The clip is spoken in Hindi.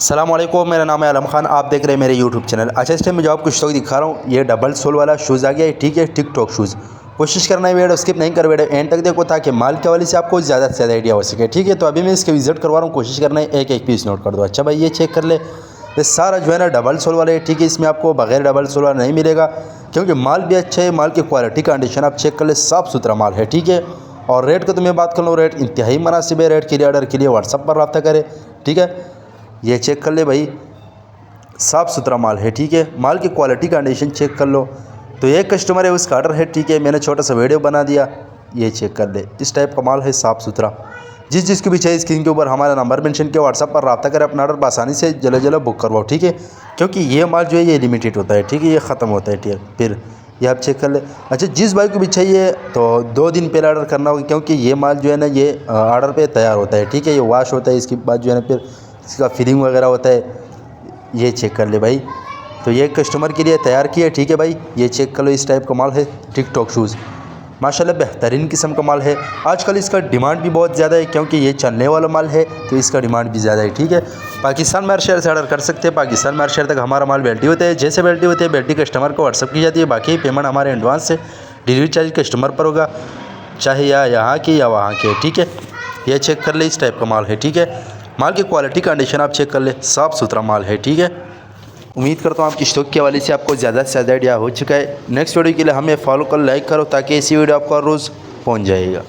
अस्सलामुअलैकुम, मेरा नाम है आलम खान। आप देख रहे हैं मेरे यूट्यूब चैनल। अच्छा, इस टाइम मैं जो आपको स्टॉक दिखा रहा हूँ, ये डबल सोल वाला शूज़ आ गया है, ठीक है, टिकटॉक शूज़। कोशिश करना है वीडियो स्किप नहीं कर, वीडियो एंड तक देखो ताकि माल के हवाले से आपको ज़्यादा से ज़्यादा आइडिया हो सके, ठीक है। तो अभी मैं इसके विजिट करवा रहा हूँ, कोशिश करना है एक एक पीस नोट कर दो। अच्छा भाई, ये चेक कर ले, ये सारा जो है ना डबल सोल वाला है, ठीक है। इसमें आपको बगैर डबल सोल वाला नहीं मिलेगा, क्योंकि माल भी अच्छा है, माल की क्वालिटी कंडीशन आप चेक कर ले, साफ़ सुथरा माल है, ठीक है। और रेट का तो मैं बात कर लूँ, रेट इंतहाई मुनासिब है। रेट के लिए, ऑर्डर के लिए व्हाट्सअप पर रब्ता करें, ठीक है। ये चेक कर ले भाई, साफ़ सुथरा माल है, ठीक है। माल की क्वालिटी कंडीशन चेक कर लो। तो एक कस्टमर है, उसका ऑर्डर है, ठीक है, मैंने छोटा सा वीडियो बना दिया। ये चेक कर ले, इस टाइप का माल है, साफ़ सुथरा। जिस जिसको भी चाहिए स्क्रीन के ऊपर हमारा नंबर मेंशन किया, व्हाट्सअप पर रब्ता करें, अपना ऑर्डर आसानी से जल्द जल्द बुक करवाओ, ठीक है। क्योंकि ये माल जो है ये लिमिटेड होता है, ठीक है, ये ख़त्म होता है, ठीक है। फिर ये आप चेक कर ले। अच्छा, जिस भाई को भी चाहिए तो 2 दिन पहले ऑर्डर करना होगा, क्योंकि ये माल जो है ना ये ऑर्डर पे तैयार होता है, ठीक है। ये वॉश होता है, इसके बाद जो है ना फिर इसका फिलिंग वगैरह होता है। ये चेक कर ले भाई, तो ये कस्टमर के लिए तैयार किया है, ठीक है भाई। ये चेक कर लो, इस टाइप का माल है, टिकटॉक शूज़ माशाल्लाह बेहतरीन किस्म का माल है। आजकल इसका डिमांड भी बहुत ज़्यादा है, क्योंकि ये चलने वाला माल है, तो इसका डिमांड भी ज़्यादा है, ठीक है। पाकिस्तान में हर शहर से ऑर्डर कर सकते हैं, पाकिस्तान में हर शहर तक हमारा माल बेल्टी होता है। जैसे बेल्टी होती है, बेल्टी कस्टमर को व्हाट्सअप की जाती है, बाकी पेमेंट हमारे एडवांस से, डिलीवरी चार्ज कस्टमर पर होगा, चाहे या यहाँ की या वहाँ के, ठीक है। ये चेक कर ले, इस टाइप का माल है, ठीक है। माल की क्वालिटी कंडीशन आप चेक कर ले, साफ़ सुथरा माल है, ठीक है। उम्मीद करता हूँ आपकी स्टॉक के हवाले से आपको ज़्यादा से ज़्यादा आइडिया हो चुका है। नेक्स्ट वीडियो के लिए हमें फॉलो कर, लाइक करो, ताकि ऐसी वीडियो आपको हर रोज़ पहुँच जाएगा।